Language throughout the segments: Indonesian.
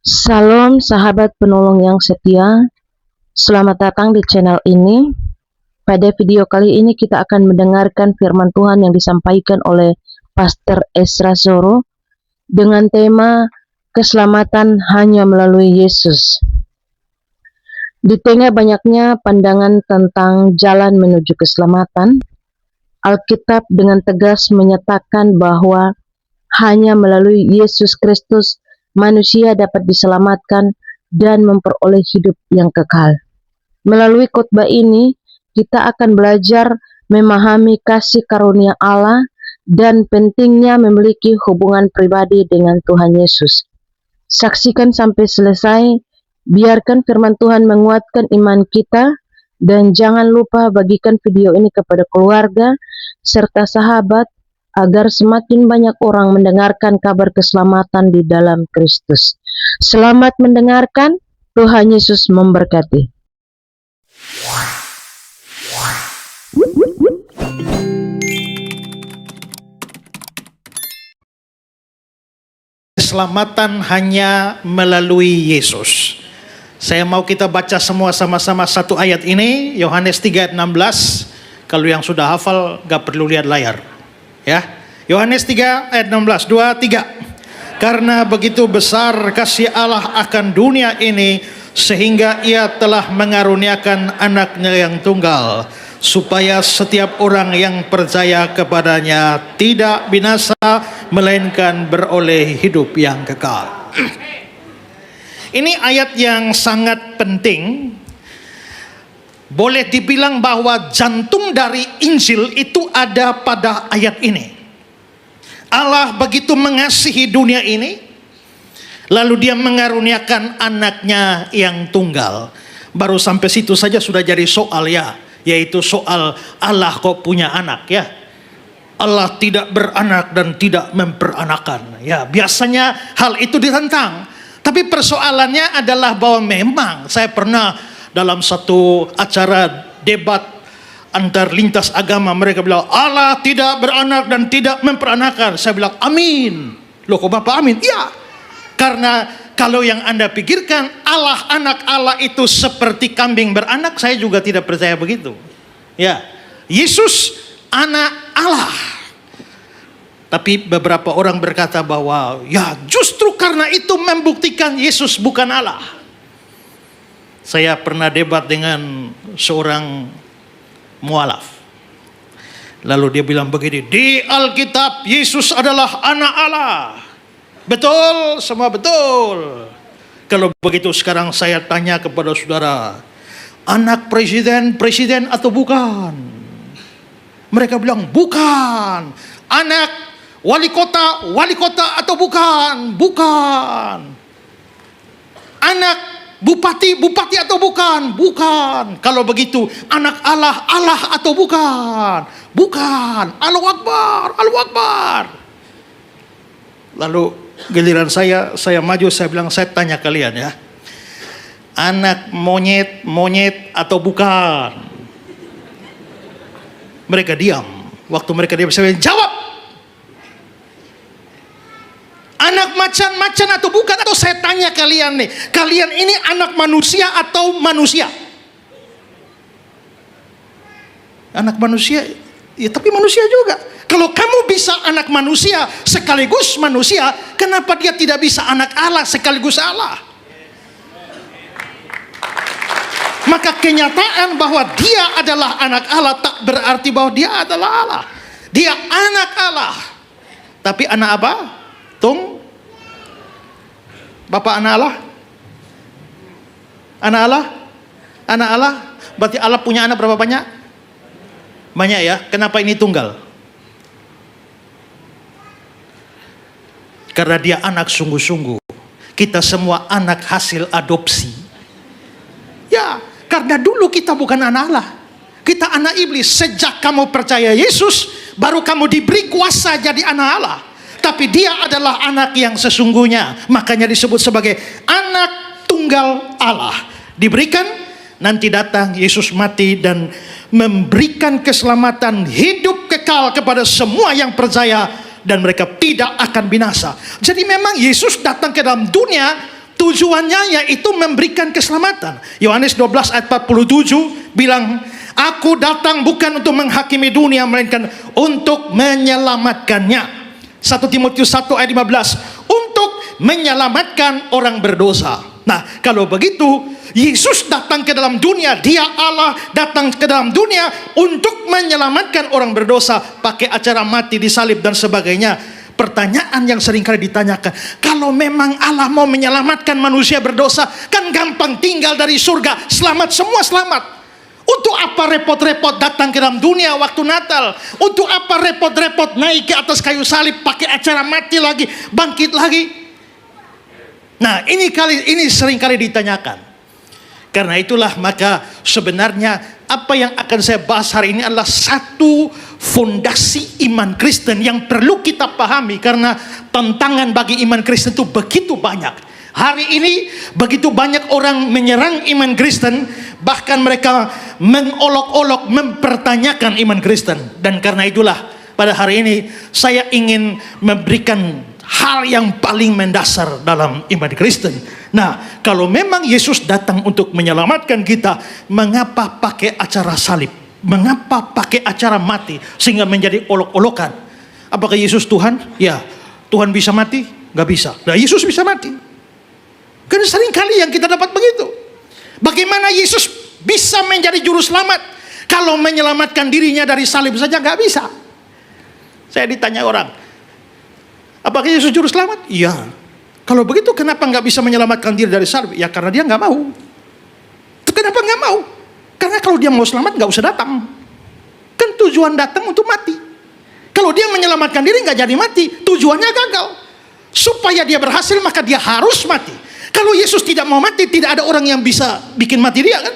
Salam sahabat penolong yang setia, selamat datang di channel ini. Pada video kali ini kita akan mendengarkan firman Tuhan yang disampaikan oleh Pastor Ezra Zoro dengan tema keselamatan hanya melalui Yesus. Di tengah banyaknya pandangan tentang jalan menuju keselamatan, Alkitab dengan tegas menyatakan bahwa hanya melalui Yesus Kristus manusia dapat diselamatkan dan memperoleh hidup yang kekal. Melalui khotbah ini, kita akan belajar memahami kasih karunia Allah dan pentingnya memiliki hubungan pribadi dengan Tuhan Yesus. Saksikan sampai selesai, biarkan firman Tuhan menguatkan iman kita, dan jangan lupa bagikan video ini kepada keluarga serta sahabat agar semakin banyak orang mendengarkan kabar keselamatan di dalam Kristus. Selamat mendengarkan, Tuhan Yesus memberkati. Keselamatan hanya melalui Yesus. Saya mau kita baca semua sama-sama satu ayat ini, Yohanes 3 ayat 16. Kalau yang sudah hafal gak perlu lihat layar. Ya, Yohanes 3 ayat 16, 2, 3. Karena begitu besar kasih Allah akan dunia ini, sehingga ia telah mengaruniakan anaknya yang tunggal, supaya setiap orang yang percaya kepadanya tidak binasa, melainkan beroleh hidup yang kekal. Ini ayat yang sangat penting. Boleh dibilang bahwa jantung dari Injil itu ada pada ayat ini. Allah begitu mengasihi dunia ini, lalu dia mengaruniakan anaknya yang tunggal. Baru sampai situ saja sudah jadi soal ya, yaitu soal Allah kok punya anak ya. Allah tidak beranak dan tidak memperanakan. Ya, biasanya hal itu ditentang. Tapi persoalannya adalah bahwa memang saya pernah dalam satu acara debat antar lintas agama, mereka bilang Allah tidak beranak dan tidak memperanakan. Saya bilang amin. Loh kok Bapak amin? Ya, karena kalau yang Anda pikirkan Allah, anak Allah itu seperti kambing beranak, saya juga tidak percaya begitu. Ya, Yesus anak Allah. Tapi beberapa orang berkata bahwa ya justru karena itu membuktikan Yesus bukan Allah. Saya pernah debat dengan seorang mualaf. Lalu dia bilang begini, di Alkitab Yesus adalah anak Allah. Betul, semua betul. Kalau begitu sekarang saya tanya kepada saudara, anak presiden atau bukan? Mereka bilang bukan. Anak wali kota atau bukan? Bukan. Anak bupati atau bukan? Bukan. Kalau begitu anak Allah atau bukan? Bukan. Allahu Akbar. Lalu giliran saya maju, saya bilang, saya tanya kalian ya, anak monyet atau bukan? Mereka diam. Waktu mereka diam, saya bilang, jawab. Anak macan atau bukan? Atau saya tanya kalian nih, kalian ini anak manusia atau manusia? Anak manusia, ya tapi manusia juga. Kalau kamu bisa anak manusia sekaligus manusia, kenapa dia tidak bisa anak Allah sekaligus Allah? Maka kenyataan bahwa dia adalah anak Allah tak berarti bahwa dia adalah Allah. Dia anak Allah. Tapi anak apa? Bapak anak Allah? Anak Allah? Berarti Allah punya anak berapa banyak? Banyak ya. Kenapa ini tunggal? Karena dia anak sungguh-sungguh. Kita semua anak hasil adopsi. Ya, karena dulu kita bukan anak Allah. Kita anak iblis. Sejak kamu percaya Yesus, baru kamu diberi kuasa jadi anak Allah. Tapi dia adalah anak yang sesungguhnya. Makanya disebut sebagai anak tunggal Allah. Diberikan, nanti datang Yesus mati dan memberikan keselamatan hidup kekal kepada semua yang percaya. Dan mereka tidak akan binasa. Jadi memang Yesus datang ke dalam dunia Tujuannya yaitu memberikan keselamatan. Yohanes 12 ayat 47 bilang, aku datang bukan untuk menghakimi dunia, melainkan untuk menyelamatkannya. 1 Timotius 1 ayat 15, untuk menyelamatkan orang berdosa. Nah, kalau begitu, Yesus datang ke dalam dunia, dia Allah datang ke dalam dunia untuk menyelamatkan orang berdosa, pakai acara mati, disalib dan sebagainya. Pertanyaan yang seringkali ditanyakan, kalau memang Allah mau menyelamatkan manusia berdosa, kan gampang, tinggal dari surga, selamat, semua selamat. Untuk apa repot-repot datang ke dalam dunia waktu Natal? Untuk apa repot-repot naik ke atas kayu salib, pakai acara mati lagi, bangkit lagi? Nah, ini seringkali ditanyakan. Karena itulah maka sebenarnya apa yang akan saya bahas hari ini adalah satu fondasi iman Kristen yang perlu kita pahami, karena tantangan bagi iman Kristen itu begitu banyak. Hari ini begitu banyak orang menyerang iman Kristen, bahkan mereka mengolok-olok, mempertanyakan iman Kristen. Dan karena itulah pada hari ini saya ingin memberikan hal yang paling mendasar dalam iman Kristen. Nah, kalau memang Yesus datang untuk menyelamatkan kita, mengapa pakai acara salib? Mengapa pakai acara mati sehingga menjadi olok-olokan? Apakah Yesus Tuhan? Ya, Tuhan bisa mati? Gak bisa. Nah, Yesus bisa mati. Kan sering kali yang kita dapat begitu. Bagaimana Yesus bisa menjadi juru selamat kalau menyelamatkan dirinya dari salib saja gak bisa? Saya ditanya orang, apakah Yesus juru selamat? Iya. Kalau begitu kenapa nggak bisa menyelamatkan diri dari salib? Ya karena dia nggak mau. Kenapa nggak mau? Karena kalau dia mau selamat nggak usah datang. Kan tujuan datang untuk mati. Kalau dia menyelamatkan diri nggak jadi mati, tujuannya gagal. Supaya dia berhasil maka dia harus mati. Kalau Yesus tidak mau mati, tidak ada orang yang bisa bikin mati dia, kan?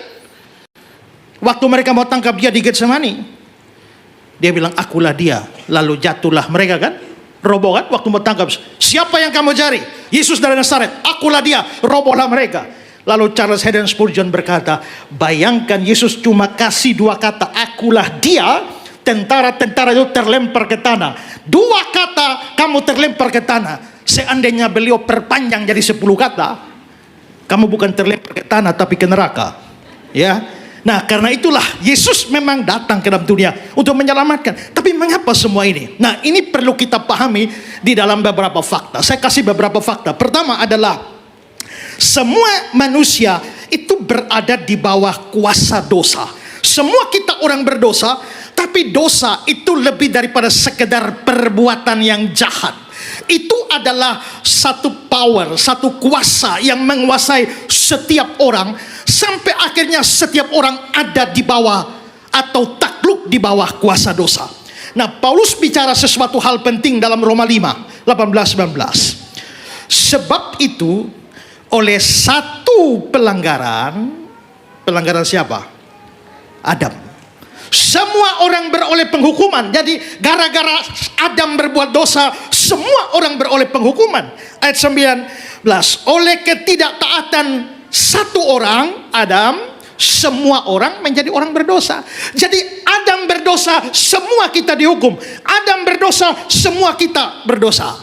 Waktu mereka mau tangkap dia di Getsemani, dia bilang, akulah dia. Lalu jatuhlah mereka, kan? Roboh, kan? Waktu mau tangkap, siapa yang kamu cari? Yesus dari Nazaret. Akulah dia. Robohlah mereka. Lalu Charles Haddon Spurgeon berkata, bayangkan Yesus cuma kasih dua kata, akulah dia, tentara-tentara itu terlempar ke tanah. Dua kata kamu terlempar ke tanah. Seandainya beliau perpanjang jadi 10 kata, kamu bukan terlempar ke tanah tapi ke neraka. Ya. Nah, karena itulah Yesus memang datang ke dalam dunia untuk menyelamatkan. Tapi mengapa semua ini? Nah, ini perlu kita pahami di dalam beberapa fakta. Saya kasih beberapa fakta. Pertama adalah semua manusia itu berada di bawah kuasa dosa. Semua kita orang berdosa, tapi dosa itu lebih daripada sekedar perbuatan yang jahat. Itu adalah satu power, satu kuasa yang menguasai setiap orang, sampai akhirnya setiap orang ada di bawah atau takluk di bawah kuasa dosa. Nah, Paulus bicara sesuatu hal penting dalam Roma 5, 18-19. Sebab itu, oleh satu pelanggaran siapa? Adam. Semua orang beroleh penghukuman. Jadi gara-gara Adam berbuat dosa, semua orang beroleh penghukuman. Ayat 19, oleh ketidaktaatan satu orang, Adam, semua orang menjadi orang berdosa. Jadi Adam berdosa, semua kita dihukum. Adam berdosa, semua kita berdosa.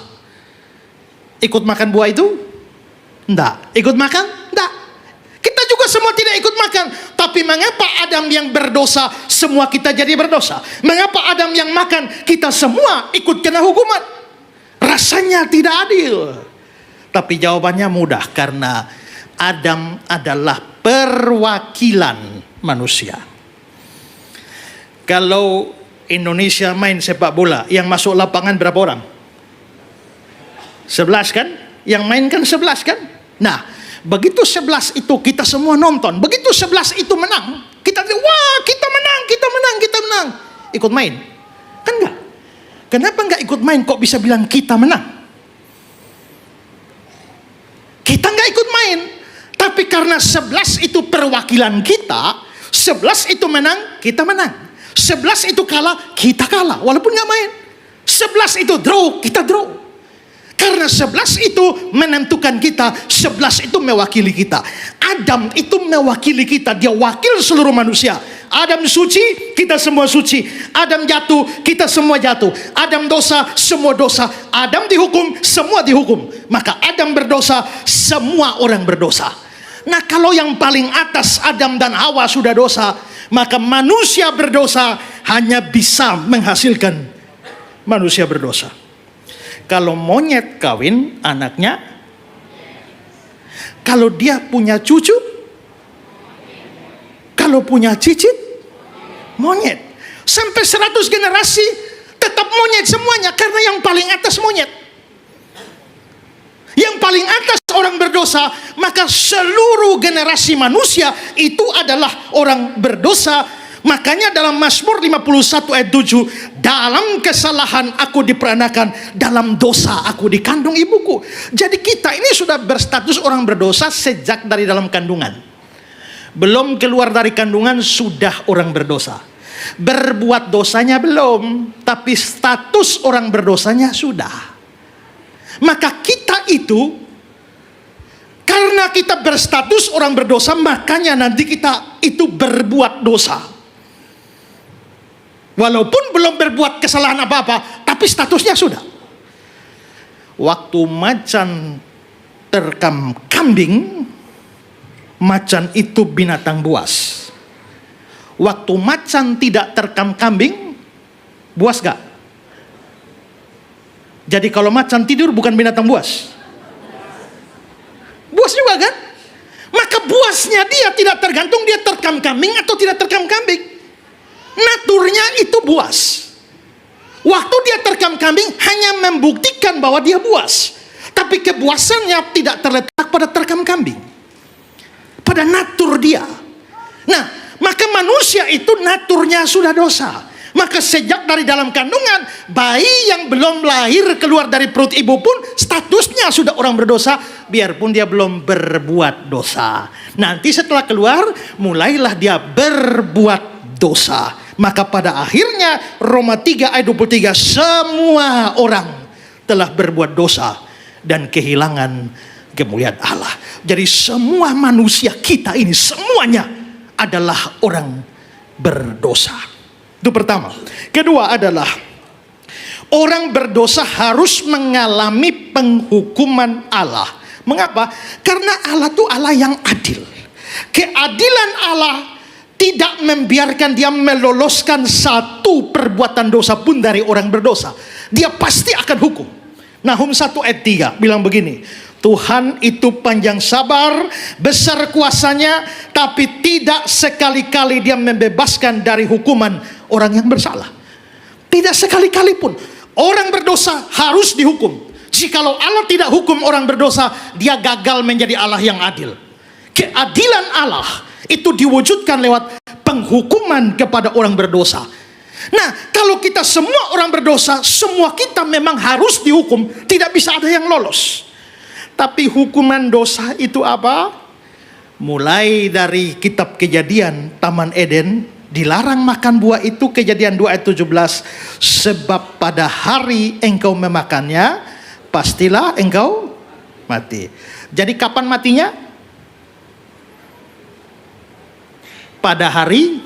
Ikut makan buah itu? Enggak. Ikut makan? Enggak. Kita juga semua tidak ikut makan. Tapi mengapa Adam yang berdosa, semua kita jadi berdosa? Mengapa Adam yang makan, kita semua ikut kena hukuman? Rasanya tidak adil. Tapi jawabannya mudah, karena Adam adalah perwakilan manusia. Kalau Indonesia main sepak bola, yang masuk lapangan berapa orang? 11 kan? Yang main kan 11 kan? Nah, begitu 11 itu kita semua nonton. Begitu 11 itu menang, kita wah, kita menang. Ikut main? Kan enggak. Kenapa enggak ikut main kok bisa bilang kita menang? Kita enggak ikut main. Tapi karena 11 itu perwakilan kita, 11 itu menang, kita menang. 11 itu kalah, kita kalah walaupun enggak main. 11 itu draw, kita draw. Karena 11 itu menentukan kita, 11 itu mewakili kita. Adam itu mewakili kita, dia wakil seluruh manusia. Adam suci, kita semua suci. Adam jatuh, kita semua jatuh. Adam dosa, semua dosa. Adam dihukum, semua dihukum. Maka Adam berdosa, semua orang berdosa. Nah, kalau yang paling atas Adam dan Hawa sudah dosa, maka manusia berdosa hanya bisa menghasilkan manusia berdosa. Kalau monyet kawin, anaknya. Kalau dia punya cucu, kalau punya cicit, monyet. Sampai 100 generasi tetap monyet semuanya, karena yang paling atas monyet. Yang paling atas orang berdosa, maka seluruh generasi manusia itu adalah orang berdosa. Makanya dalam Mazmur 51 ayat 7, dalam kesalahan aku diperanakan, dalam dosa aku dikandung ibuku. Jadi kita ini sudah berstatus orang berdosa sejak dari dalam kandungan. Belum keluar dari kandungan sudah orang berdosa. Berbuat dosanya belum, tapi status orang berdosanya sudah. Maka kita itu, karena kita berstatus orang berdosa, makanya nanti kita itu berbuat dosa. Walaupun belum berbuat kesalahan apa-apa, tapi statusnya sudah. Waktu macan terkam kambing, macan itu binatang buas. Waktu macan tidak terkam kambing, buas gak? Jadi kalau macan tidur bukan binatang buas? Buas juga kan? Maka buasnya dia tidak tergantung dia terkam kambing atau tidak terkam kambing. Naturnya itu buas. Waktu dia terkam kambing hanya membuktikan bahwa dia buas. Tapi kebuasannya tidak terletak pada terkam kambing, pada natur dia. Nah, maka manusia itu naturnya sudah dosa. Maka sejak dari dalam kandungan, bayi yang belum lahir keluar dari perut ibu pun statusnya sudah orang berdosa, biarpun dia belum berbuat dosa. Nanti setelah keluar, mulailah dia berbuat dosa. Maka pada akhirnya Roma 3 ayat 23, semua orang telah berbuat dosa dan kehilangan kemuliaan Allah. Jadi semua manusia kita ini semuanya adalah orang berdosa. Itu pertama. Kedua adalah orang berdosa harus mengalami penghukuman Allah. Mengapa? Karena Allah itu Allah yang adil. Keadilan Allah tidak membiarkan dia meloloskan satu perbuatan dosa pun dari orang berdosa. Dia pasti akan hukum. Nahum 1 ayat 3 bilang begini, Tuhan itu panjang sabar, besar kuasanya, tapi tidak sekali-kali dia membebaskan dari hukuman orang yang bersalah. Tidak sekali-kali pun. Orang berdosa harus dihukum. Jikalau Allah tidak hukum orang berdosa, dia gagal menjadi Allah yang adil. Keadilan Allah itu diwujudkan lewat penghukuman kepada orang berdosa. Nah, kalau kita semua orang berdosa, semua kita memang harus dihukum. Tidak bisa ada yang lolos. Tapi hukuman dosa itu apa? Mulai dari kitab Kejadian, Taman Eden, dilarang makan buah itu, Kejadian 2 ayat 17. Sebab pada hari engkau memakannya, pastilah engkau mati. Jadi kapan matinya? Pada hari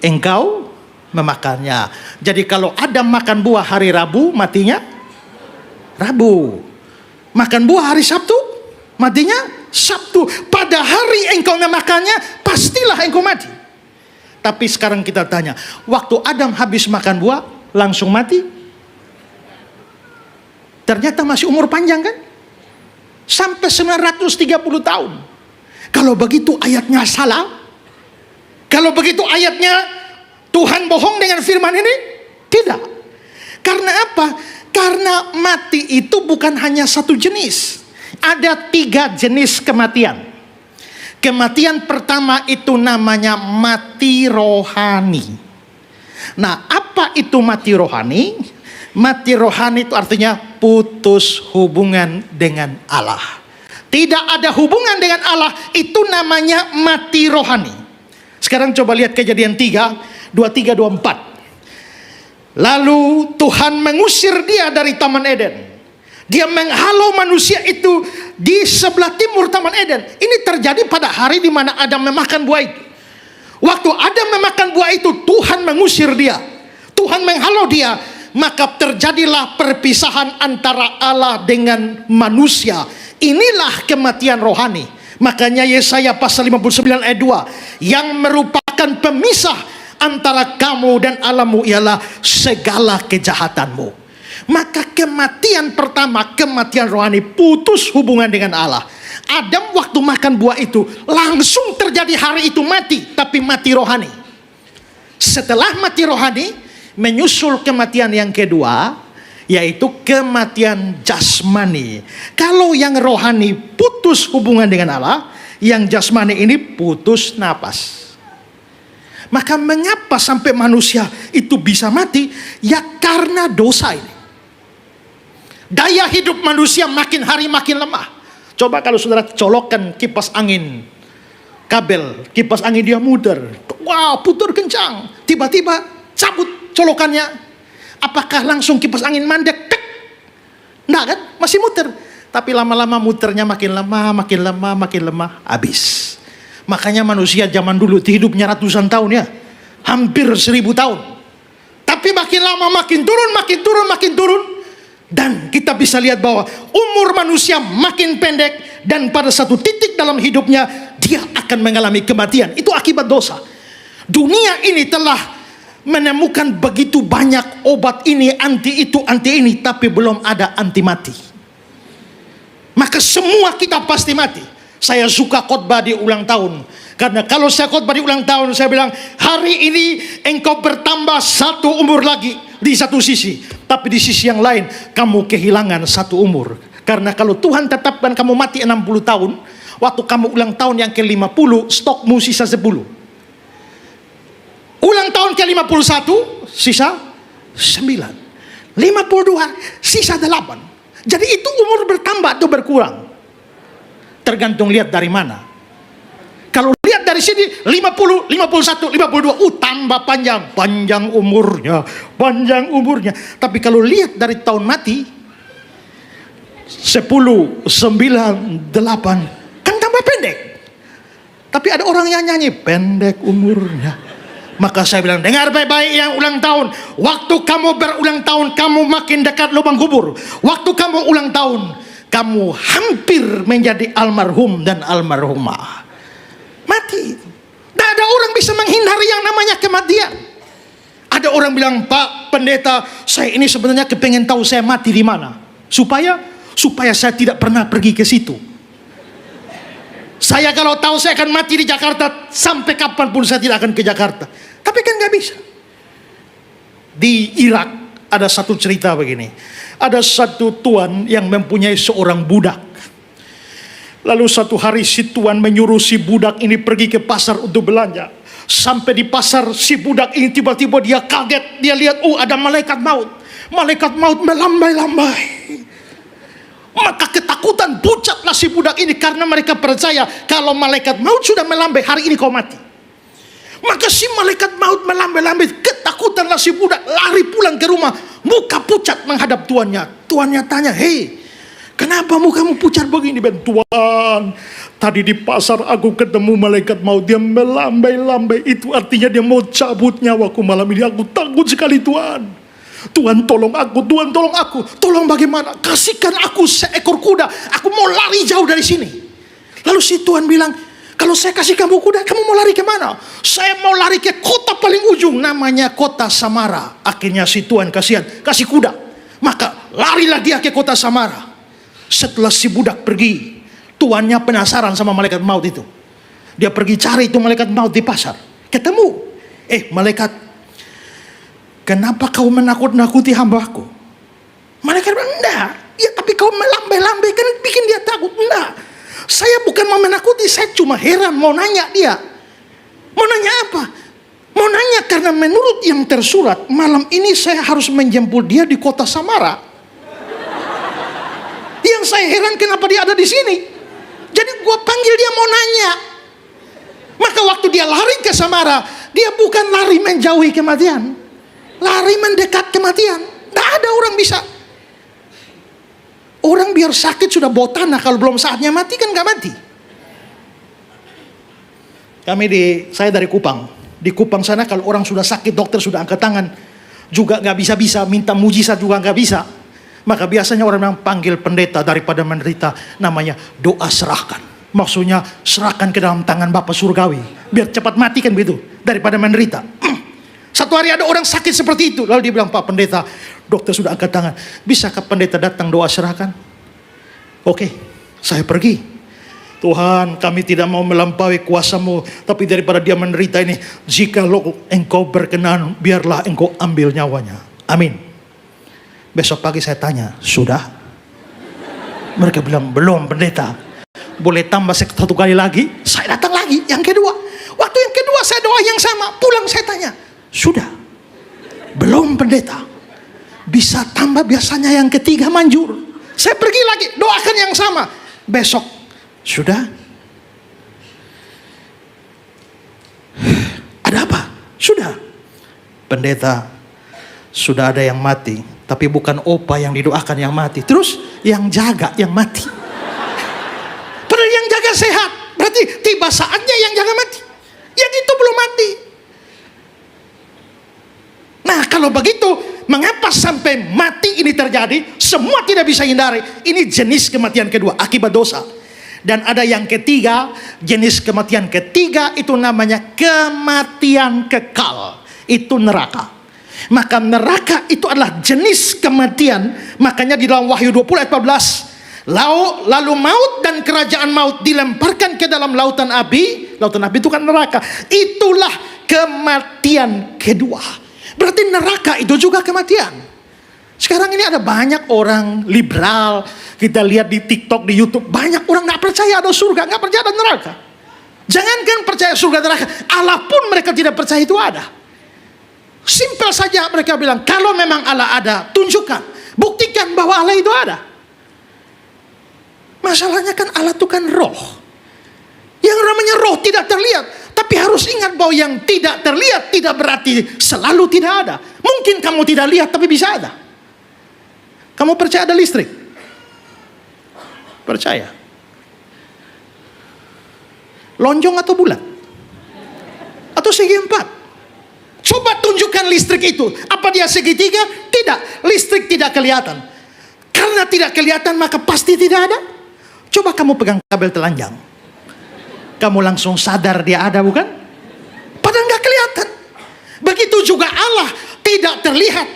engkau memakannya. Jadi kalau Adam makan buah hari Rabu, matinya Rabu. Makan buah hari Sabtu, matinya Sabtu. Pada hari engkau memakannya, pastilah engkau mati. Tapi sekarang kita tanya, waktu Adam habis makan buah, langsung mati? Ternyata masih umur panjang kan? Sampai 930 tahun. Kalau begitu ayatnya salah. Kalau begitu ayatnya Tuhan bohong dengan firman ini? Tidak. Karena apa? Karena mati itu bukan hanya satu jenis. Ada 3 jenis kematian. Kematian pertama itu namanya mati rohani. Nah, apa itu mati rohani? Mati rohani itu artinya putus hubungan dengan Allah. Tidak ada hubungan dengan Allah, itu namanya mati rohani. Sekarang coba lihat Kejadian 3, 23, 24. Lalu Tuhan mengusir dia dari Taman Eden. Dia menghalau manusia itu di sebelah timur Taman Eden. Ini terjadi pada hari di mana Adam memakan buah itu. Waktu Adam memakan buah itu, Tuhan mengusir dia, Tuhan menghalau dia, maka terjadilah perpisahan antara Allah dengan manusia. Inilah kematian rohani. Makanya Yesaya pasal 59 ayat 2, yang merupakan pemisah antara kamu dan Allahmu ialah segala kejahatanmu. Maka kematian pertama, kematian rohani, putus hubungan dengan Allah. Adam waktu makan buah itu langsung terjadi hari itu mati, tapi mati rohani. Setelah mati rohani, menyusul kematian yang kedua, yaitu kematian jasmani. Kalau yang rohani putus hubungan dengan Allah, yang jasmani ini putus napas. Maka mengapa sampai manusia itu bisa mati? Ya karena dosa ini. Daya hidup manusia makin hari makin lemah. Coba kalau saudara colokkan kipas angin, kabel kipas angin, dia muter, wow, putar kencang, tiba-tiba cabut colokannya. Apakah langsung kipas angin mandek? Tek. Nah kan, masih muter. Tapi lama-lama muternya makin lemah, habis. Makanya manusia zaman dulu hidupnya ratusan tahun ya, hampir 1000 tahun. Tapi makin lama makin turun. Dan kita bisa lihat bahwa umur manusia makin pendek, dan pada satu titik dalam hidupnya dia akan mengalami kematian. Itu akibat dosa. Dunia ini telah menemukan begitu banyak obat ini, anti itu, anti ini, tapi belum ada anti mati. Maka semua kita pasti mati. Saya suka khotbah di ulang tahun, karena kalau saya khotbah di ulang tahun, saya bilang, hari ini engkau bertambah 1 umur lagi di satu sisi, tapi di sisi yang lain kamu kehilangan 1 umur. Karena kalau Tuhan tetapkan kamu mati 60 tahun, waktu kamu ulang tahun yang ke-50, stokmu sisa 10. Ulang tahun ke-51 sisa 9. 52 sisa 8. Jadi itu umur bertambah atau berkurang, tergantung lihat dari mana. Kalau lihat dari sini 50, 51, 52, tambah panjang umurnya. Tapi kalau lihat dari tahun mati, 10, 9, 8, kan tambah pendek. Tapi ada orang yang nyanyi pendek umurnya. Maka saya bilang, dengar baik-baik yang ulang tahun. Waktu kamu berulang tahun, kamu makin dekat lubang kubur. Waktu kamu ulang tahun, kamu hampir menjadi almarhum dan almarhumah. Mati. Tidak ada orang bisa menghindari yang namanya kematian. Ada orang bilang, Pak Pendeta, saya ini sebenarnya kepengen tahu saya mati di mana, supaya saya tidak pernah pergi ke situ. Saya kalau tahu saya akan mati di Jakarta, sampai kapanpun saya tidak akan ke Jakarta. Tapi kan nggak bisa. Di Irak ada satu cerita begini. Ada satu tuan yang mempunyai seorang budak. Lalu satu hari si tuan menyuruh si budak ini pergi ke pasar untuk belanja. Sampai di pasar, si budak ini tiba-tiba dia kaget. Dia lihat, ada malaikat maut. Malaikat maut melambai-lambai. Maka ketakutan, pucatlah si budak ini, karena mereka percaya kalau malaikat maut sudah melambai, hari ini kau mati. Maka si malaikat maut melambai-lambai, ketakutanlah si budak, lari pulang ke rumah, muka pucat menghadap tuannya. Tuannya tanya, hei, kenapa mukamu pucat begini? Ben, Tuan, tadi di pasar aku ketemu malaikat maut, dia melambai-lambai, itu artinya dia mau cabut nyawaku malam ini. Aku takut sekali, Tuan. Tuhan tolong aku, Tuhan tolong aku. Tolong bagaimana? Kasihkan aku seekor kuda, aku mau lari jauh dari sini. Lalu si Tuhan bilang, kalau saya kasih kamu kuda, kamu mau lari kemana? Saya mau lari ke kota paling ujung, namanya kota Samara. Akhirnya si Tuhan kasih kuda. Maka larilah dia ke kota Samara. Setelah si budak pergi, tuannya penasaran sama malaikat maut itu. Dia pergi cari itu malaikat maut di pasar. Ketemu. Malaikat, kenapa kau menakut-nakuti hambaku? Malaikat bilang, enggak. Ya tapi kau melambai-lambai kan bikin dia takut. Enggak. Saya bukan mau menakuti, saya cuma heran, mau nanya dia. Mau nanya apa? Mau nanya karena menurut yang tersurat, malam ini saya harus menjemput dia di kota Samara. Yang saya heran kenapa dia ada di sini. Jadi gua panggil dia mau nanya. Maka waktu dia lari ke Samara, dia bukan lari menjauhi kematian, lari mendekat kematian. Tidak ada orang bisa. Orang biar sakit sudah bawa tanah, kalau belum saatnya mati kan nggak mati. Saya dari Kupang. Di Kupang sana kalau orang sudah sakit, dokter sudah angkat tangan, juga nggak bisa-bisa, minta mujizat juga nggak bisa. Maka biasanya orang yang panggil pendeta daripada menderita, namanya doa serahkan. Maksudnya serahkan ke dalam tangan Bapa Surgawi, biar cepat mati kan begitu, daripada menderita. Satu hari ada orang sakit seperti itu, lalu dia bilang, Pak Pendeta, dokter sudah angkat tangan, bisakah pendeta datang doa serahkan? Oke, saya pergi. Tuhan, kami tidak mau melampaui kuasa-Mu, tapi daripada dia menderita ini, jika Engkau berkenan, biarlah Engkau ambil nyawanya. Amin. Besok pagi saya tanya, sudah? Mereka bilang, belum pendeta. Boleh tambah satu kali lagi? Saya datang lagi, yang kedua. Waktu yang kedua saya doa yang sama, pulang saya tanya, sudah? Belum pendeta. Bisa tambah, biasanya yang ketiga manjur. Saya pergi lagi, doakan yang sama. Besok, sudah? Ada apa? Sudah. Pendeta, sudah ada yang mati, tapi bukan opa yang didoakan yang mati. Terus yang jaga yang mati. Padahal yang jaga sehat. Berarti tiba saatnya yang jaga mati. Yang itu belum mati. Nah, kalau begitu, mengapa sampai mati ini terjadi? Semua tidak bisa hindari. Ini jenis kematian kedua, akibat dosa. Dan ada yang ketiga, jenis kematian ketiga itu namanya kematian kekal. Itu neraka. Maka neraka itu adalah jenis kematian. Makanya di dalam Wahyu 20 ayat 14, lalu maut dan kerajaan maut dilemparkan ke dalam lautan api. Lautan api itu kan neraka. Itulah kematian kedua. Berarti neraka itu juga kematian. Sekarang ini ada banyak orang liberal, kita lihat di TikTok, di YouTube, banyak orang gak percaya ada surga, gak percaya ada neraka. Jangankan percaya surga neraka, Allah pun mereka tidak percaya itu ada. Simpel saja mereka bilang, kalau memang Allah ada, tunjukkan, buktikan bahwa Allah itu ada. Masalahnya kan Allah itu kan roh. Yang namanya roh tidak terlihat, tapi harus ingat bahwa yang tidak terlihat tidak berarti selalu tidak ada. Mungkin kamu tidak lihat tapi bisa ada. Kamu percaya ada listrik? Percaya. Lonjong atau bulat? Atau segi empat? Coba tunjukkan listrik itu. Apa dia segitiga? Tidak. Listrik tidak kelihatan. Karena tidak kelihatan maka pasti tidak ada. Coba kamu pegang kabel telanjang. Kamu langsung sadar dia ada, bukan? Padahal nggak kelihatan. Begitu juga Allah tidak terlihat,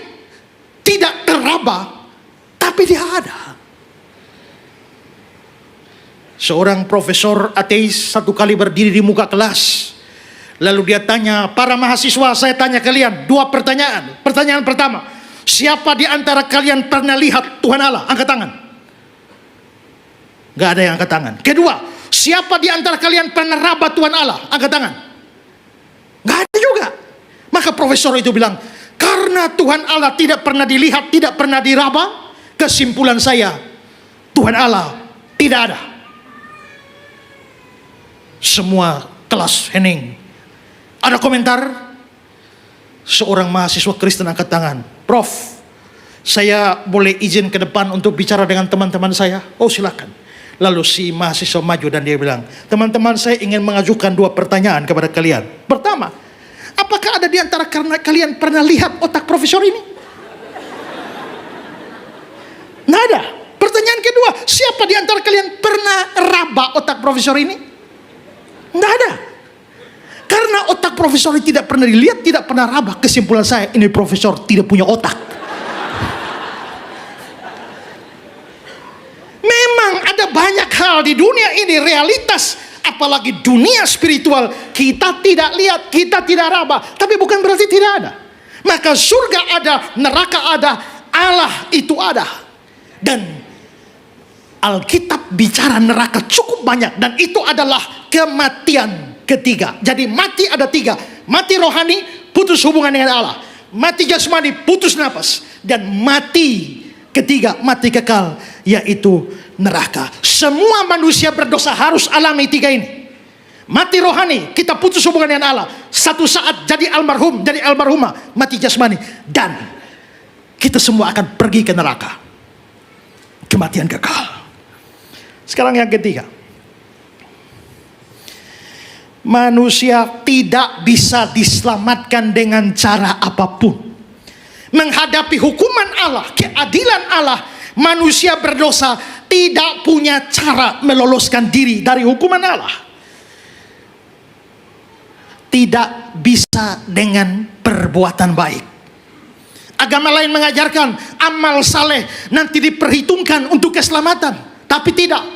tidak teraba, tapi dia ada. Seorang profesor ateis satu kali berdiri di muka kelas. Lalu dia tanya, para mahasiswa, saya tanya kalian dua pertanyaan. Pertanyaan pertama, siapa di antara kalian pernah lihat Tuhan Allah? Angkat tangan. Gak ada yang angkat tangan. Kedua, siapa di antara kalian pernah raba Tuhan Allah? Angkat tangan. Gak ada juga. Maka profesor itu bilang, karena Tuhan Allah tidak pernah dilihat, tidak pernah diraba, kesimpulan saya, Tuhan Allah tidak ada. Semua kelas hening. Ada komentar? Seorang mahasiswa Kristen angkat tangan. Prof, saya boleh izin ke depan untuk bicara dengan teman-teman saya? Oh silakan. Lalu si mahasiswa maju dan dia bilang, teman-teman saya ingin mengajukan dua pertanyaan kepada kalian. Pertama, apakah ada di antara kalian pernah lihat otak profesor ini? Nggak ada. Pertanyaan kedua, siapa di antara kalian pernah raba otak profesor ini? Nggak ada. Karena otak profesor ini tidak pernah dilihat, tidak pernah raba. Kesimpulan saya, ini profesor tidak punya otak. Memang ada banyak hal di dunia ini, realitas, apalagi dunia spiritual, kita tidak lihat, kita tidak raba. Tapi bukan berarti tidak ada. Maka surga ada, neraka ada, Allah itu ada. Dan Alkitab bicara neraka cukup banyak, dan itu adalah kematian ketiga. Jadi mati ada tiga. Mati rohani, putus hubungan dengan Allah. Mati jasmani, putus nafas. Dan mati ketiga, mati kekal, yaitu neraka. Semua manusia berdosa harus alami tiga ini. Mati rohani, kita putus hubungan dengan Allah. Satu saat jadi almarhum, jadi almarhumah. Mati jasmani. Dan kita semua akan pergi ke neraka. Kematian kekal. Sekarang yang ketiga. Manusia tidak bisa diselamatkan dengan cara apapun. Menghadapi hukuman Allah, keadilan Allah, manusia berdosa tidak punya cara meloloskan diri dari hukuman Allah. Tidak bisa dengan perbuatan baik. Agama lain mengajarkan amal saleh nanti diperhitungkan untuk keselamatan, tapi tidak.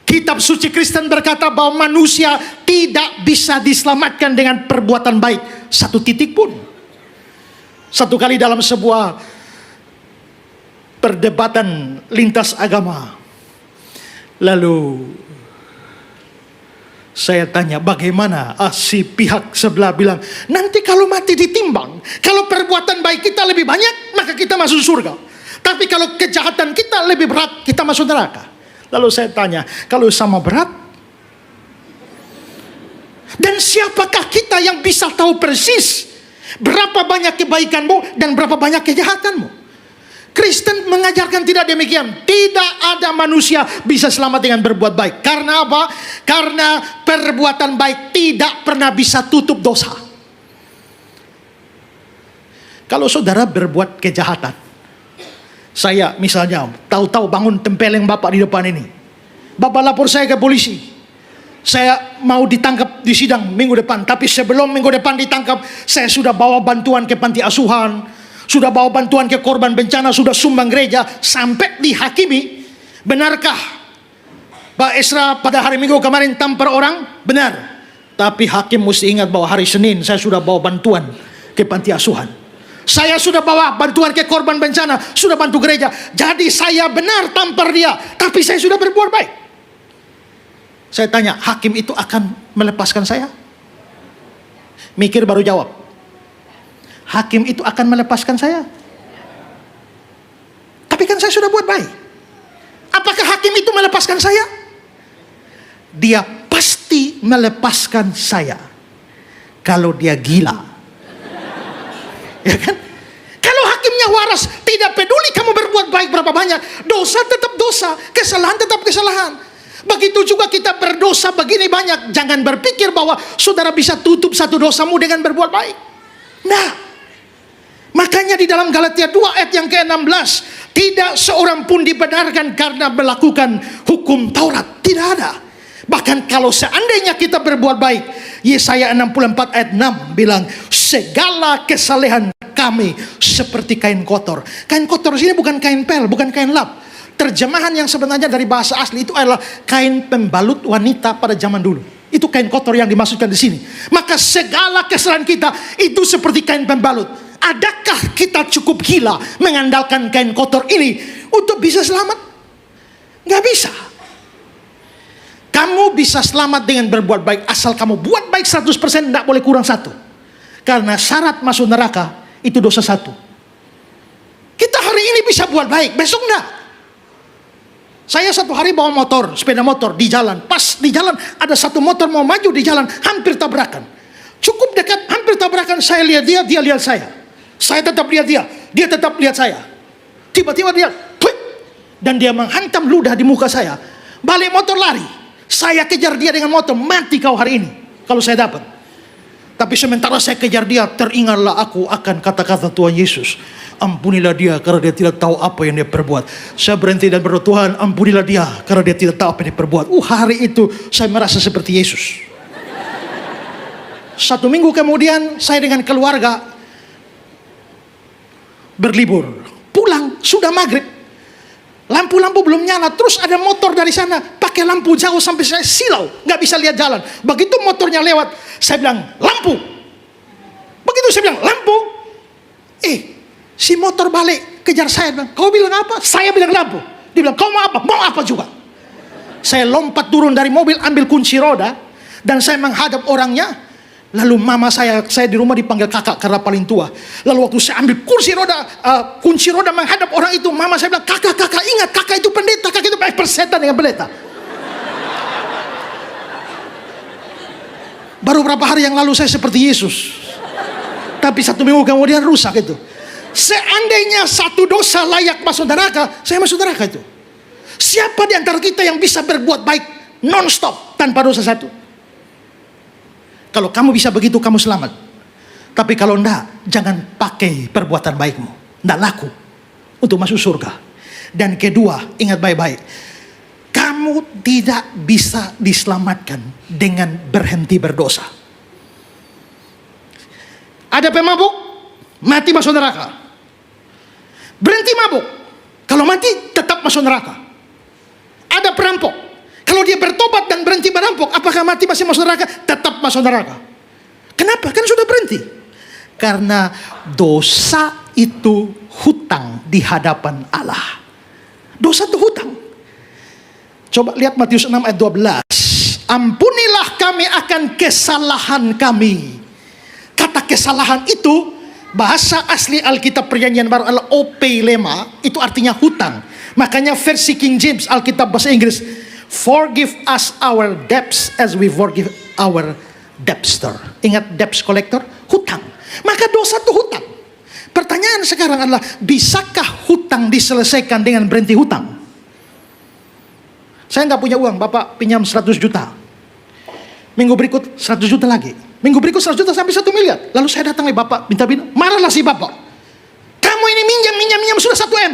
Kitab suci Kristen berkata bahwa manusia tidak bisa diselamatkan dengan perbuatan baik satu titik pun. Satu kali dalam sebuah perdebatan lintas agama, lalu saya tanya bagaimana, si pihak sebelah bilang, nanti kalau mati ditimbang, kalau perbuatan baik kita lebih banyak maka kita masuk surga, tapi kalau kejahatan kita lebih berat kita masuk neraka. Lalu saya tanya, kalau sama berat, dan siapakah kita yang bisa tahu persis berapa banyak kebaikanmu dan berapa banyak kejahatanmu? Kristen mengajarkan tidak demikian. Tidak ada manusia bisa selamat dengan berbuat baik. Karena apa? Karena perbuatan baik tidak pernah bisa tutup dosa. Kalau saudara berbuat kejahatan, saya misalnya tahu-tahu bangun tempeleng bapak di depan ini, bapak lapor saya ke polisi, saya mau ditangkap di sidang minggu depan, tapi sebelum minggu depan ditangkap, saya sudah bawa bantuan ke panti asuhan, sudah bawa bantuan ke korban bencana, sudah sumbang gereja, sampai dihakimi. Benarkah Pak Esra pada hari Minggu kemarin tampar orang? Benar. Tapi hakim mesti ingat bahwa hari Senin saya sudah bawa bantuan ke panti asuhan, saya sudah bawa bantuan ke korban bencana, sudah bantu gereja. Jadi saya benar tampar dia, tapi saya sudah berbuat baik. Saya tanya, hakim itu akan melepaskan saya? Mikir baru jawab. Hakim itu akan melepaskan saya? Tapi kan saya sudah buat baik. Apakah hakim itu melepaskan saya? Dia pasti melepaskan saya kalau dia gila. Ya kan? Kalau hakimnya waras, tidak peduli kamu berbuat baik berapa banyak, dosa tetap dosa, kesalahan tetap kesalahan. Begitu juga kita berdosa begini banyak, jangan berpikir bahwa saudara bisa tutup satu dosamu dengan berbuat baik. Nah, makanya di dalam Galatia 2 ayat yang ke-16, tidak seorang pun dibenarkan karena melakukan hukum Taurat. Tidak ada. Bahkan kalau seandainya kita berbuat baik, Yesaya 64 ayat 6 bilang, segala kesalehan kami seperti kain kotor. Kain kotor sini bukan kain pel, bukan kain lap. Terjemahan yang sebenarnya dari bahasa asli itu adalah kain pembalut wanita pada zaman dulu. Itu kain kotor yang dimaksudkan di sini. Maka segala kesalahan kita itu seperti kain pembalut. Adakah kita cukup gila mengandalkan kain kotor ini untuk bisa selamat? Nggak bisa. Kamu bisa selamat dengan berbuat baik asal kamu buat baik 100%, tidak boleh kurang satu. Karena syarat masuk neraka itu dosa satu. Kita hari ini bisa buat baik, besok enggak. Saya satu hari bawa motor, sepeda motor di jalan. Pas di jalan ada satu motor mau maju di jalan, hampir tabrakan. Cukup dekat, hampir tabrakan. Saya lihat dia, dia lihat saya. Saya tetap lihat dia, dia tetap lihat saya. Tiba-tiba dia, dan dia menghantam ludah di muka saya. Balik motor lari. Saya kejar dia dengan motor, mati kau hari ini kalau saya dapat. Tapi sementara saya kejar dia, teringatlah aku akan kata-kata Tuhan Yesus. Ampunilah dia karena dia tidak tahu apa yang dia perbuat. Saya berhenti dan berdoa, Tuhan ampunilah dia karena dia tidak tahu apa yang dia perbuat. Hari itu saya merasa seperti Yesus. 1 minggu kemudian saya dengan keluarga berlibur. Pulang sudah maghrib. Lampu-lampu belum nyala, terus ada motor dari sana pakai lampu jauh sampai saya silau, nggak bisa lihat jalan. Begitu motornya lewat, saya bilang lampu. Begitu saya bilang lampu, si motor balik kejar saya, bilang, kau bilang apa? Saya bilang lampu. Dia bilang kau mau apa? Mau apa juga? Saya lompat turun dari mobil, ambil kunci roda, dan saya menghadap orangnya. Lalu mama saya di rumah dipanggil kakak karena paling tua. Lalu waktu saya ambil kunci roda menghadap orang itu, mama saya bilang, kakak ingat, kakak itu pendeta, kakak itu persetan dengan pendeta. Baru berapa hari yang lalu saya seperti Yesus, tapi 1 minggu kemudian rusak itu. Seandainya satu dosa layak masuk neraka, saya masuk neraka itu. Siapa di antara kita yang bisa berbuat baik non-stop tanpa dosa satu? Kalau kamu bisa begitu, kamu selamat. Tapi kalau enggak, jangan pakai perbuatan baikmu. Enggak laku untuk masuk surga. Dan kedua, ingat baik-baik. Kamu tidak bisa diselamatkan dengan berhenti berdosa. Ada pemabuk, mati masuk neraka. Berhenti mabuk, kalau mati tetap masuk neraka. Ada perampok, kalau dia bertobat dan berhenti merampok, apakah mati masih masuk neraka? Tetap masuk neraka. Kenapa? Kan sudah berhenti. Karena dosa itu hutang di hadapan Allah. Dosa itu hutang. Coba lihat Matius 6 ayat 12. Ampunilah kami akan kesalahan kami. Kata kesalahan itu, bahasa asli Alkitab Perjanjian Baru adalah opelema, itu artinya hutang. Makanya versi King James Alkitab bahasa Inggris, forgive us our debts as we forgive our debtor. Ingat debts collector? Hutang. Maka dosa itu hutang. Pertanyaan sekarang adalah, bisakah hutang diselesaikan dengan berhenti hutang? Saya nggak punya uang, Bapak pinjam 100 juta. Minggu berikut 100 juta lagi. Minggu berikut 100 juta sampai 1 miliar. Lalu saya datang ke Bapak, minta marahlah si Bapak. Kamu ini minjam sudah 1 M.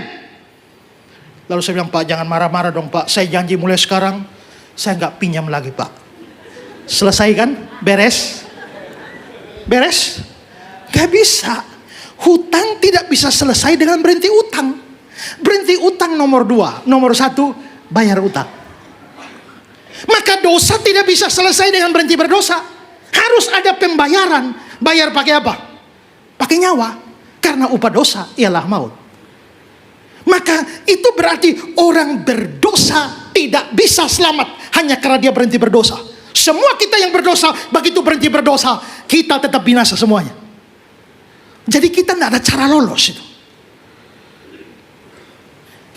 Lalu saya bilang, Pak jangan marah-marah dong Pak. Saya janji mulai sekarang, saya nggak pinjam lagi Pak. Selesai kan? Beres? Beres? Gak bisa. Hutang tidak bisa selesai dengan berhenti utang. Berhenti utang nomor 2. Nomor 1, bayar utang. Maka dosa tidak bisa selesai dengan berhenti berdosa. Harus ada pembayaran. Bayar pakai apa? Pakai nyawa. Karena upah dosa ialah maut. Maka itu berarti orang berdosa tidak bisa selamat hanya karena dia berhenti berdosa. Semua kita yang berdosa, begitu berhenti berdosa, kita tetap binasa semuanya. Jadi kita tidak ada cara lolos itu.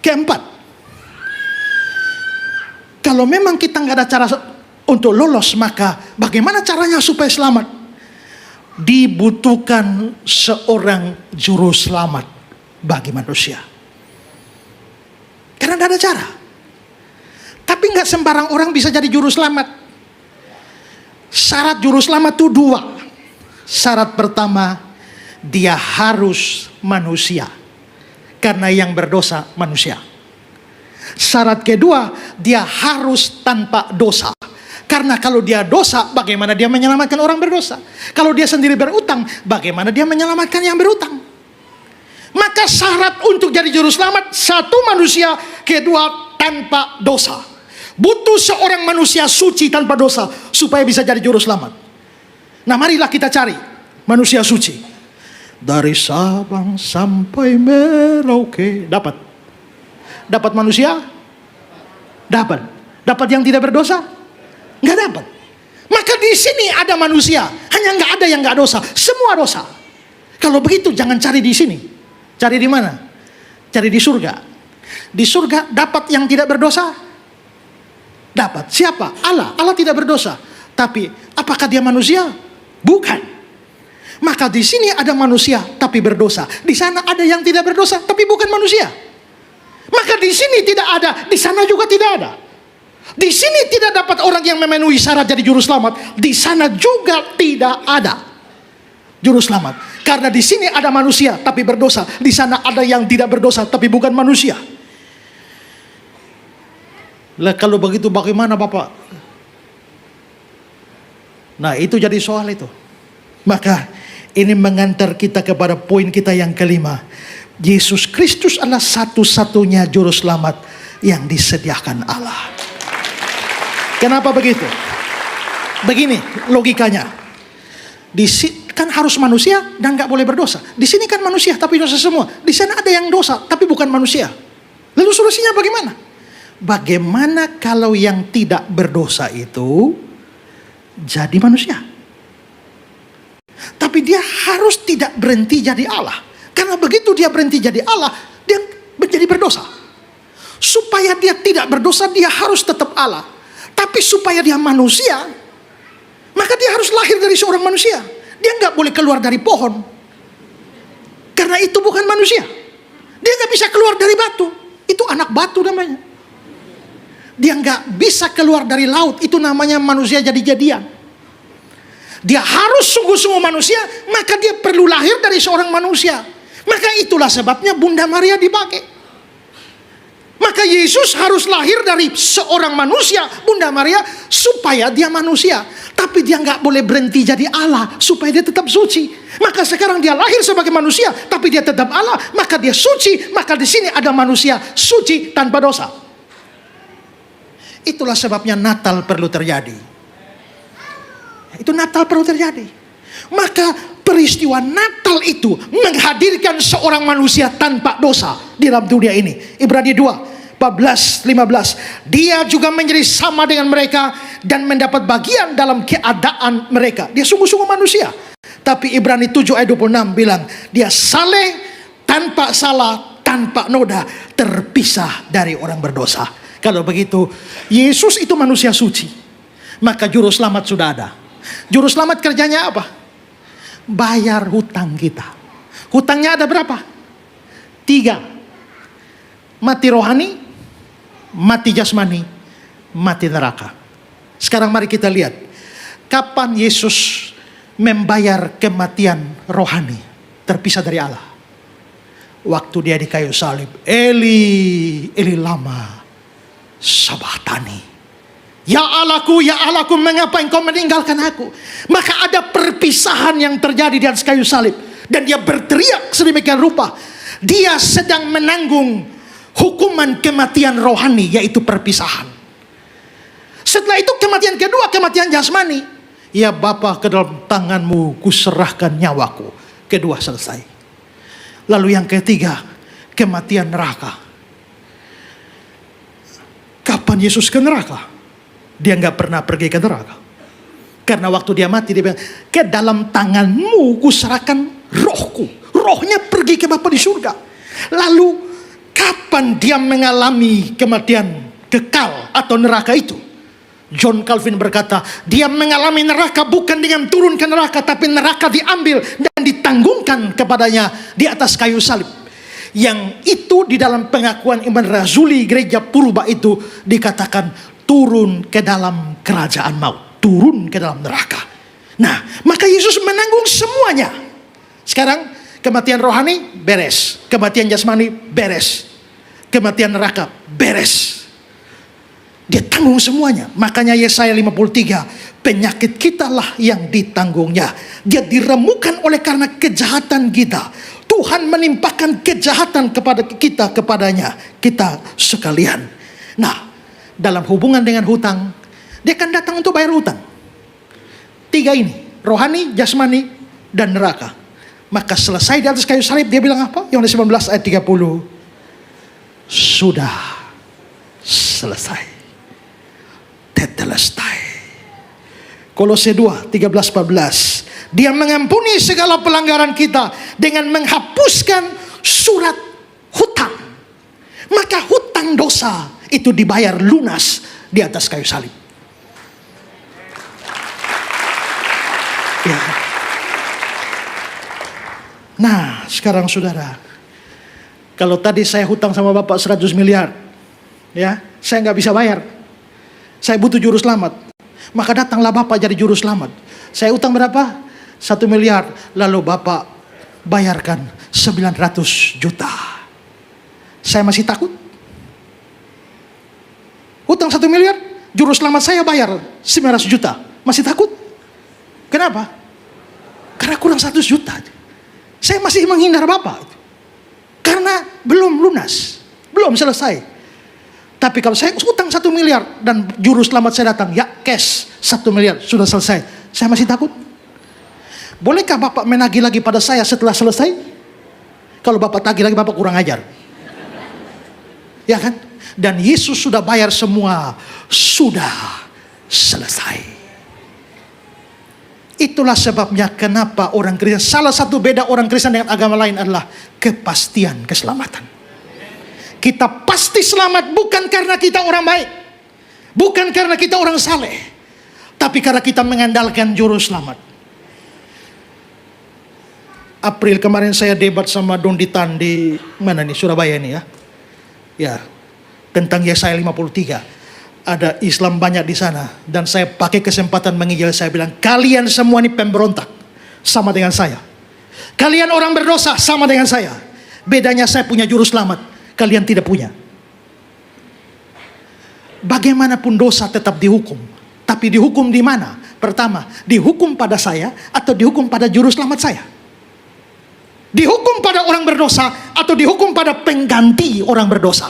Keempat, kalau memang kita nggak ada cara untuk lolos, maka bagaimana caranya supaya selamat? Dibutuhkan seorang juru selamat bagi manusia. Karena nggak ada cara. Tapi nggak sembarang orang bisa jadi juru selamat. Syarat juru selamat itu 2. Syarat pertama, dia harus manusia. Karena yang berdosa manusia. Syarat kedua, dia harus tanpa dosa. Karena kalau dia dosa, bagaimana dia menyelamatkan orang berdosa? Kalau dia sendiri berutang, bagaimana dia menyelamatkan yang berutang? Maka syarat untuk jadi juru selamat, 1 manusia, kedua tanpa dosa. Butuh seorang manusia suci tanpa dosa supaya bisa jadi juru selamat. Nah, marilah kita cari manusia suci. Dari Sabang sampai Merauke. Dapat manusia? Dapat. Dapat yang tidak berdosa? Nggak dapat. Maka di sini ada manusia, hanya nggak ada yang nggak dosa. Semua dosa. Kalau begitu jangan cari di sini. Cari di mana? Cari di surga. Di surga dapat yang tidak berdosa? Dapat. Siapa? Allah. Allah tidak berdosa. Tapi apakah dia manusia? Bukan. Maka di sini ada manusia tapi berdosa. Di sana ada yang tidak berdosa tapi bukan manusia. Maka di sini tidak ada, di sana juga tidak ada. Di sini tidak dapat orang yang memenuhi syarat jadi juru selamat. Di sana juga tidak ada juru selamat. Karena di sini ada manusia tapi berdosa. Di sana ada yang tidak berdosa tapi bukan manusia. Lah kalau begitu bagaimana Bapak? Nah itu jadi soal itu. Maka ini mengantar kita kepada poin kita yang kelima. Yesus Kristus adalah satu-satunya juru selamat yang disediakan Allah. Kenapa begitu? Begini logikanya. Kan harus manusia dan nggak boleh berdosa. Di sini kan manusia tapi dosa semua. Di sana ada yang dosa tapi bukan manusia. Lalu solusinya bagaimana? Bagaimana kalau yang tidak berdosa itu jadi manusia? Tapi dia harus tidak berhenti jadi Allah. Karena begitu dia berhenti jadi Allah, dia menjadi berdosa. Supaya dia tidak berdosa, dia harus tetap Allah. Tapi supaya dia manusia, maka dia harus lahir dari seorang manusia. Dia nggak boleh keluar dari pohon. Karena itu bukan manusia. Dia nggak bisa keluar dari batu. Itu anak batu namanya. Dia nggak bisa keluar dari laut. Itu namanya manusia jadi-jadian. dia harus sungguh-sungguh manusia, maka dia perlu lahir dari seorang manusia. Maka itulah sebabnya Bunda Maria dipakai. Maka Yesus harus lahir dari seorang manusia, Bunda Maria, supaya dia manusia. Tapi dia nggak boleh berhenti jadi Allah, supaya dia tetap suci. Maka sekarang dia lahir sebagai manusia, tapi dia tetap Allah, maka dia suci. Maka di sini ada manusia suci tanpa dosa. Itulah sebabnya Natal perlu terjadi. Itu Natal perlu terjadi. Maka peristiwa Natal itu menghadirkan seorang manusia tanpa dosa di dalam dunia ini. Ibrani 2:14-15. Dia juga menjadi sama dengan mereka dan mendapat bagian dalam keadaan mereka. Dia sungguh-sungguh manusia. Tapi Ibrani 7:26 bilang, dia saleh, tanpa salah, tanpa noda, terpisah dari orang berdosa. Kalau begitu, Yesus itu manusia suci, maka juru selamat sudah ada. Juru selamat kerjanya apa? Bayar hutang kita. Hutangnya ada berapa? 3. Mati rohani, mati jasmani, mati neraka. Sekarang mari kita lihat, kapan Yesus membayar kematian rohani, terpisah dari Allah. Waktu dia di kayu salib. Eli, Eli lama sabachthani. Ya Allahku, mengapa engkau meninggalkan aku? Maka ada perpisahan yang terjadi di atas kayu salib. Dan dia berteriak sedemikian rupa. Dia sedang menanggung hukuman kematian rohani, yaitu perpisahan. Setelah itu kematian kedua, kematian jasmani. Ya Bapa, ke dalam tanganmu kuserahkan nyawaku. Kedua selesai. Lalu yang ketiga, kematian neraka. Kapan Yesus ke neraka? Dia nggak pernah pergi ke neraka. Karena waktu dia mati, dia bilang, ke dalam tanganmu kuserahkan rohku. Rohnya pergi ke Bapa di surga. Lalu kapan dia mengalami kematian kekal atau neraka itu? John Calvin berkata, dia mengalami neraka bukan dengan turun ke neraka, tapi neraka diambil dan ditanggungkan kepadanya di atas kayu salib. Yang itu di dalam pengakuan iman Razuli gereja purba itu dikatakan turun ke dalam kerajaan maut, turun ke dalam neraka. Nah, maka Yesus menanggung semuanya. Sekarang kematian rohani beres, kematian jasmani beres, kematian neraka beres. Dia tanggung semuanya. Makanya Yesaya 53, penyakit kitalah yang ditanggungnya. Dia diremukan oleh karena kejahatan kita. Tuhan menimpakan kejahatan kepada kita, kepadanya, kita sekalian. Nah, dalam hubungan dengan hutang, dia akan datang untuk bayar hutang. 3 ini, rohani, jasmani, dan neraka. Maka selesai di atas kayu salib, dia bilang apa? Yohanes 19 ayat 30. Sudah selesai. Tetelestai. Kolose 2, 13-14. Dia mengampuni segala pelanggaran kita dengan menghapuskan surat hutang. Maka hutang dosa itu dibayar lunas di atas kayu salib. Ya. Nah, sekarang saudara, kalau tadi saya hutang sama Bapak 100 miliar, ya, saya nggak bisa bayar. Saya butuh juru selamat. Maka datanglah Bapak jadi juru selamat. Saya utang berapa? 1 miliar. Lalu Bapak bayarkan 900 juta. Saya masih takut? Utang 1 miliar, juru selamat saya bayar 900 juta. Masih takut? Kenapa? Karena kurang 100 juta. Saya masih menghindar Bapak. Karena belum lunas. Belum selesai. Tapi kalau saya utang 1 miliar dan juru selamat saya datang, ya cash 1 miliar, sudah selesai. Saya masih takut? Bolehkah Bapak menagih lagi pada saya setelah selesai? Kalau Bapak tagih lagi, Bapak kurang ajar. Ya kan? Dan Yesus sudah bayar semua, sudah selesai. Itulah sebabnya kenapa orang Kristen, salah satu beda orang Kristen dengan agama lain adalah kepastian keselamatan. Kita pasti selamat bukan karena kita orang baik, bukan karena kita orang saleh, tapi karena kita mengandalkan juru selamat. April kemarin saya debat sama Don Ditan di mana nih, Surabaya ini ya. Ya, tentang Yesaya 53. ada Islam banyak di sana. Dan saya pakai kesempatan menginjil, saya bilang, kalian semua ini pemberontak, sama dengan saya. Kalian orang berdosa, sama dengan saya. Bedanya saya punya juru selamat, kalian tidak punya. Bagaimanapun dosa tetap dihukum. Tapi dihukum di mana? Pertama, dihukum pada saya atau dihukum pada juru selamat saya? Dihukum pada orang berdosa atau dihukum pada pengganti orang berdosa?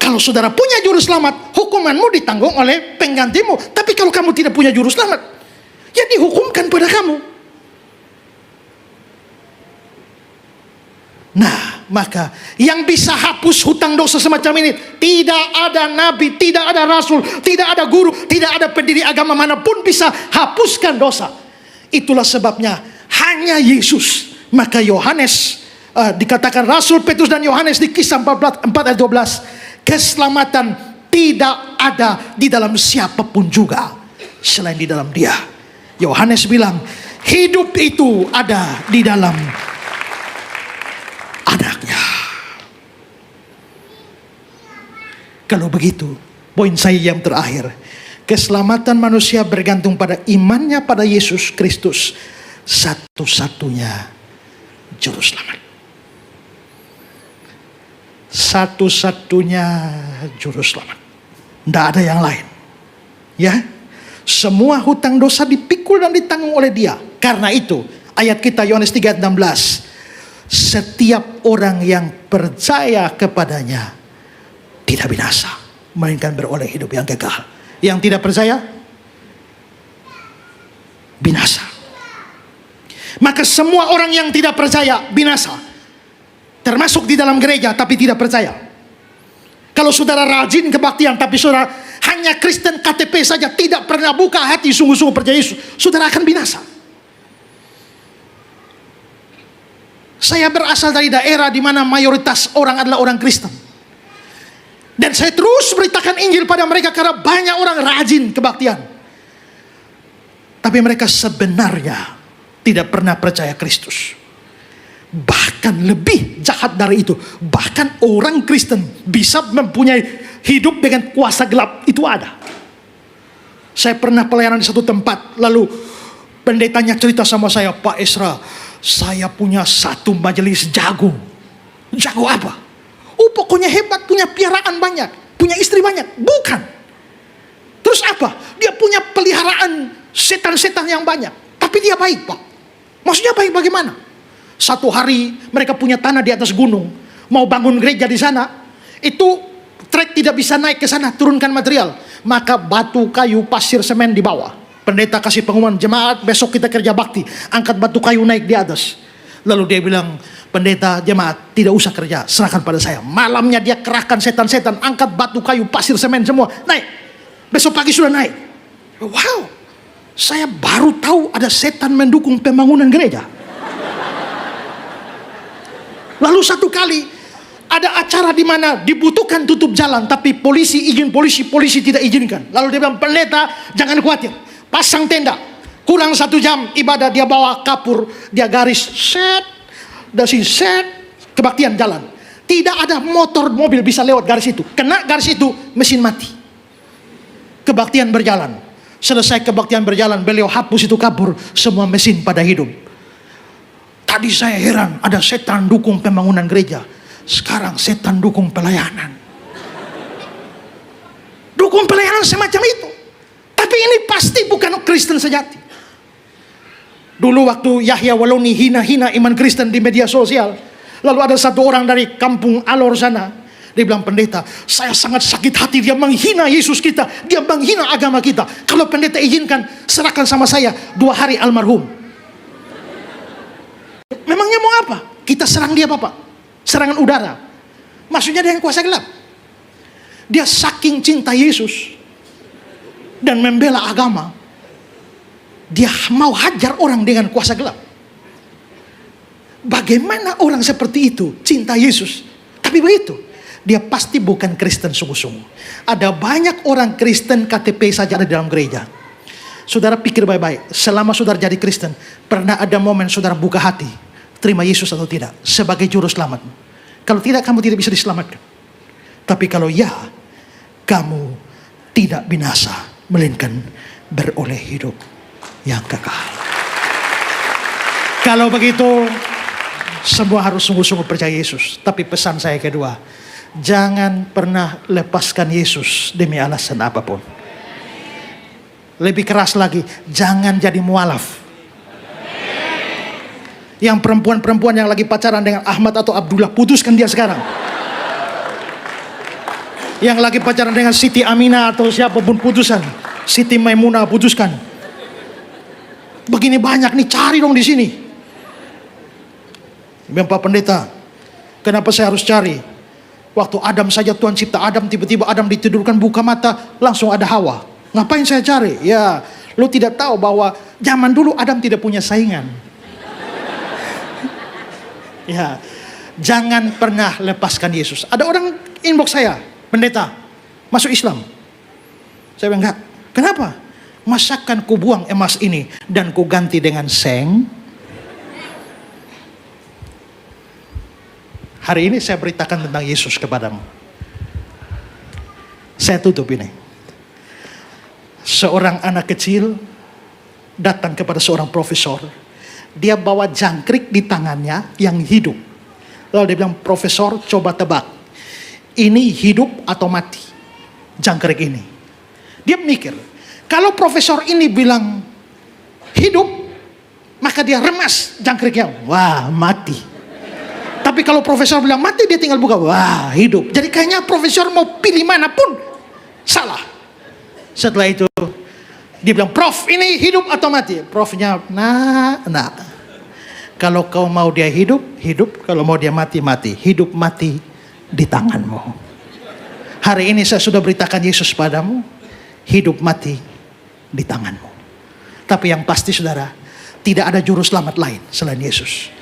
Kalau saudara punya juru selamat, hukumanmu ditanggung oleh penggantimu. Tapi kalau kamu tidak punya juru selamat, ya dihukumkan pada kamu. Nah, maka yang bisa hapus hutang dosa semacam ini, tidak ada nabi, tidak ada rasul, tidak ada guru, tidak ada pendiri agama manapun bisa hapuskan dosa. Itulah sebabnya hanya Yesus. Maka Yohanes, dikatakan Rasul Petrus dan Yohanes di Kisah 4 ayat 12, keselamatan tidak ada di dalam siapapun juga selain di dalam Dia. Yohanes bilang, hidup itu ada di dalam Anaknya. Kalau begitu, poin saya yang terakhir, keselamatan manusia bergantung pada imannya pada Yesus Kristus, satu-satunya juru selamat. Satu-satunya juru selamat. Tidak ada yang lain. Ya, semua hutang dosa dipikul dan ditanggung oleh Dia. Karena itu, ayat kita Yohanes 3 ayat 16, setiap orang yang percaya kepadanya tidak binasa, melainkan beroleh hidup yang kekal. Yang tidak percaya, binasa. Maka semua orang yang tidak percaya binasa, termasuk di dalam gereja tapi tidak percaya. Kalau saudara rajin kebaktian tapi saudara hanya Kristen KTP saja, tidak pernah buka hati sungguh-sungguh percaya Yesus, saudara akan binasa. Saya berasal dari daerah di mana mayoritas orang adalah orang Kristen. Dan saya terus beritakan Injil pada mereka karena banyak orang rajin kebaktian. Tapi mereka sebenarnya tidak pernah percaya Kristus. Bahkan lebih jahat dari itu. Bahkan orang Kristen bisa mempunyai hidup dengan kuasa gelap. Itu ada. Saya pernah pelayanan di satu tempat. Lalu pendetanya cerita sama saya, Pak Esra, saya punya satu majelis jago. Jago apa? Oh, pokoknya hebat, punya piaraan banyak, punya istri banyak. Bukan. Terus apa? Dia punya peliharaan setan-setan yang banyak. Tapi dia baik, Pak. Maksudnya baik bagaimana? Satu hari mereka punya tanah di atas gunung, mau bangun gereja di sana. Itu trek tidak bisa naik ke sana, turunkan material. Maka batu, kayu, pasir, semen di bawah. Pendeta kasih pengumuman, jemaat besok kita kerja bakti, angkat batu kayu naik di atas. Lalu dia bilang, pendeta, jemaat tidak usah kerja, serahkan pada saya. Malamnya dia kerahkan setan-setan, angkat batu kayu, pasir, semen semua, naik. Besok pagi sudah naik. Wow, saya baru tahu ada setan mendukung pembangunan gereja. Lalu satu kali ada acara di mana dibutuhkan tutup jalan, tapi polisi izin, polisi tidak izinkan. Lalu dia bilang, pendeta jangan khawatir, pasang tenda, kurang 1 jam ibadah, dia bawa kapur, dia garis set, dasi set, kebaktian jalan. Tidak ada motor mobil bisa lewat garis itu. Kena garis itu, mesin mati. Kebaktian berjalan. Selesai kebaktian berjalan, beliau hapus itu kapur, semua mesin pada hidup. Tadi saya heran, ada setan dukung pembangunan gereja. Sekarang setan dukung pelayanan. Dukung pelayanan semacam itu. Tapi ini pasti bukan Kristen sejati. Dulu waktu Yahya Waloni hina-hina iman Kristen di media sosial, lalu ada satu orang dari kampung Alor sana, dia bilang, pendeta, saya sangat sakit hati, dia menghina Yesus kita, dia menghina agama kita. Kalau pendeta izinkan, serahkan sama saya 2 hari almarhum. Memangnya mau apa? Kita serang dia, Bapak. Serangan udara. Maksudnya dia yang kuasa gelap. Dia saking cinta Yesus dan membela agama, dia mau hajar orang dengan kuasa gelap. Bagaimana orang seperti itu cinta Yesus? Tapi begitu, dia pasti bukan Kristen sungguh-sungguh. Ada banyak orang Kristen KTP saja ada di dalam gereja. Saudara pikir baik-baik, selama saudara jadi Kristen, pernah ada momen saudara buka hati, terima Yesus atau tidak, sebagai juru selamat? Kalau tidak, kamu tidak bisa diselamatkan. Tapi kalau ya, kamu tidak binasa, melainkan beroleh hidup yang kekal. Kalau begitu, semua harus sungguh-sungguh percaya Yesus. Tapi pesan saya kedua, jangan pernah lepaskan Yesus demi alasan apapun. Lebih keras lagi, jangan jadi mualaf. Yang perempuan-perempuan yang lagi pacaran dengan Ahmad atau Abdullah, putuskan dia sekarang. Yang lagi pacaran dengan Siti Aminah atau siapapun, putuskan. Siti Maimunah, putuskan. Begini banyak nih, cari dong di sini. Pak Pendeta, kenapa saya harus cari? Waktu Adam saja Tuhan cipta Adam, tiba-tiba Adam ditidurkan, buka mata, langsung ada Hawa. Ngapain saya cari? Ya, lu tidak tahu bahwa zaman dulu Adam tidak punya saingan. Ya, jangan pernah lepaskan Yesus. Ada orang inbox saya, pendeta, masuk Islam. Saya bilang, enggak. Kenapa? Masakan ku buang emas ini dan ku ganti dengan seng. Hari ini saya beritakan tentang Yesus kepadamu. Saya tutup ini. Seorang anak kecil datang kepada seorang profesor. Dia bawa jangkrik di tangannya yang hidup. Lalu dia bilang, profesor, coba tebak. Ini hidup atau mati? Jangkrik ini. Dia mikir, kalau profesor ini bilang hidup, maka dia remas jangkriknya. Wah, mati. Tapi kalau profesor bilang mati, dia tinggal buka. Wah, hidup. Jadi kayaknya profesor mau pilih manapun salah. Setelah itu, dia bilang, Prof, ini hidup atau mati? Profnya, nah. Kalau kau mau dia hidup, hidup. Kalau mau dia mati, mati. Hidup mati di tanganmu. Hari ini saya sudah beritakan Yesus padamu. Hidup mati di tanganmu. Tapi yang pasti saudara, tidak ada juru selamat lain selain Yesus.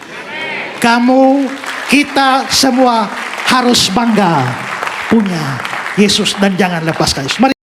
Kamu, kita semua harus bangga punya Yesus dan jangan lepaskan Yesus. Mari